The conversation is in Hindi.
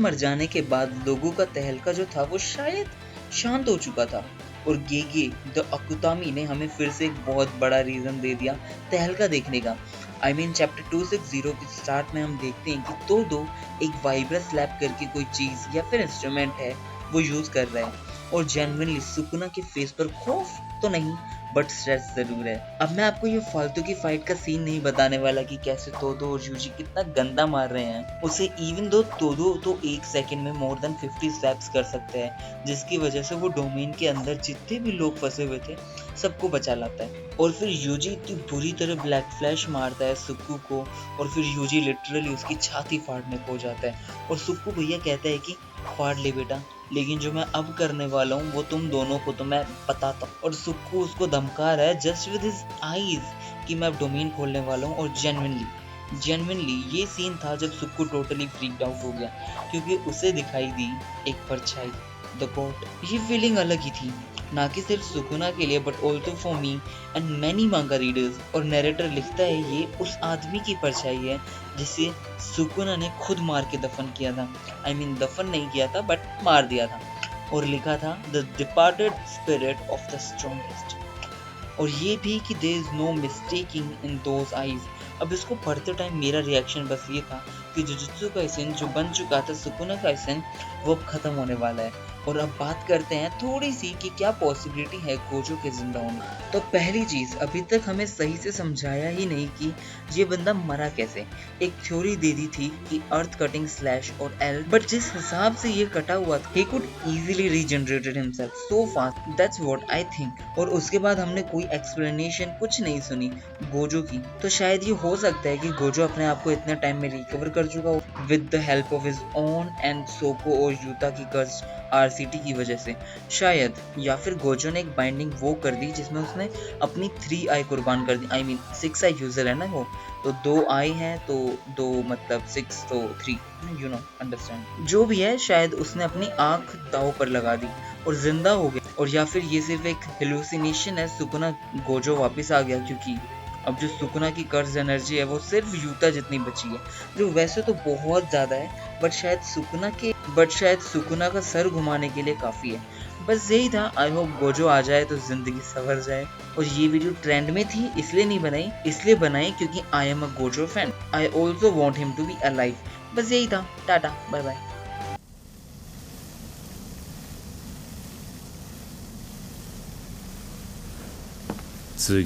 मर जाने के बाद लोगों का तहलका जो था वो शायद शांत हो चुका था, और गेगे द अकुतामी ने हमें फिर से एक बहुत बड़ा रीजन दे दिया तहलका देखने का। चैप्टर 260 के स्टार्ट में हम देखते हैं कि दो एक वाइब्रस लैब करके कोई चीज या फिर इंस्ट्रूमेंट है वो यूज कर रहा है, और जेन्युइनली सुकुना के फेस पर खौफ तो नहीं बट स्ट्रेस जरूर है। अब मैं आपको ये फालतू की फाइट का सीन नहीं बताने वाला कि कैसे तोदो और यूजी कितना गंदा मार रहे हैं उसे, इवन दो तोदो तो एक सेकंड में मोर देन 50 स्टेप्स कर सकते हैं, जिसकी वजह से वो डोमेन के अंदर जितने भी लोग फंसे हुए थे सबको बचा लाता है। और फिर यूजी इतनी बुरी तरह ब्लैक फ्लैश मारता है सुक्कू को, और फिर यूजी लिटरली उसकी छाती फाड़ने को जाता है, और सुक्कू भैया कहता है कि फाड़ ले बेटा, लेकिन जो मैं अब करने वाला हूँ वो तुम दोनों को तो मैं बताता हूँ। और सुक्कू उसको धमका रहा है जस्ट विद हिज आईज कि मैं अब डोमेन खोलने वाला हूँ। और जेन्युइनली ये सीन था जब सुक्कू टोटली फ्रीक्ड आउट हो गया, क्योंकि उसे दिखाई दी एक परछाई, द गॉड। ये फीलिंग अलग ही थी, ना कि सिर्फ सुकुना के लिए but also for me and many मांगा रीडर्स। और नरेटर लिखता है ये उस आदमी की परछाई है जिसे सुकुना ने खुद मार के दफन किया था। दफन नहीं किया था बट मार दिया था, और लिखा था the departed spirit of the strongest. और ये भी कि there is no mistaking in those eyes. अब इसको पढ़ते टाइम मेरा रिएक्शन बस ये था कि जुजुत्सु काइसेन जो बन चुका था सुकुना काइसेन वो अब खत्म होने वाला है। और अब बात करते हैं थोड़ी सी कि क्या पॉसिबिलिटी है गोजो के जिंदा होने। तो पहली चीज, अभी तक हमें सही से समझाया ही नहीं कि ये बंदा मरा कैसे। एक थ्योरी दे दी थी कि अर्थ कटिंग स्लैश और एल, बट जिस हिसाब से ये कटा हुआ था, he could easily regenerated himself so fast, that's what I think। और उसके बाद हमने कोई एक्सप्लेनेशन कुछ नहीं सुनी गोजो की, तो शायद ये हो सकता है कि गोजो अपने आप को इतने टाइम में रिकवर कर चुका हो with the help of his own and सोको और यूता की कर्ज आरसीटी की वजह से शायद, या फिर गोजो ने एक बाइंडिंग वो कर दी जिसमें उसने अपनी 3 आई कुर्बान कर दी। 6 आई यूजर है ना वो, तो 2 आई है तो 2 मतलब 6 तो 3, यू नो अंडरस्टैंड। जो भी है शायद उसने अपनी आंख दाव पर लगा दी और जिंदा हो गया, और या फिर ये सिर्फ एक हेलुसिनेशन है, सुकुना गोजो वापस आ गया, क्योंकि अब जो सुकुना की कर्ज एनर्जी है वो सिर्फ यूता जितनी बची है, जो वैसे तो बहुत ज्यादा है, बट शायद सुकुना का सर घुमाने के लिए काफी है। बस यही था, आई होप गोजो आ जाए तो जिंदगी संवर जाए। और ये वीडियो ट्रेंड में थी इसलिए नहीं बनाई, इसलिए बनाई क्योंकि I am a Gojo fan, I also want him to be alive. बस यही था, टाटा बाय बाय। 次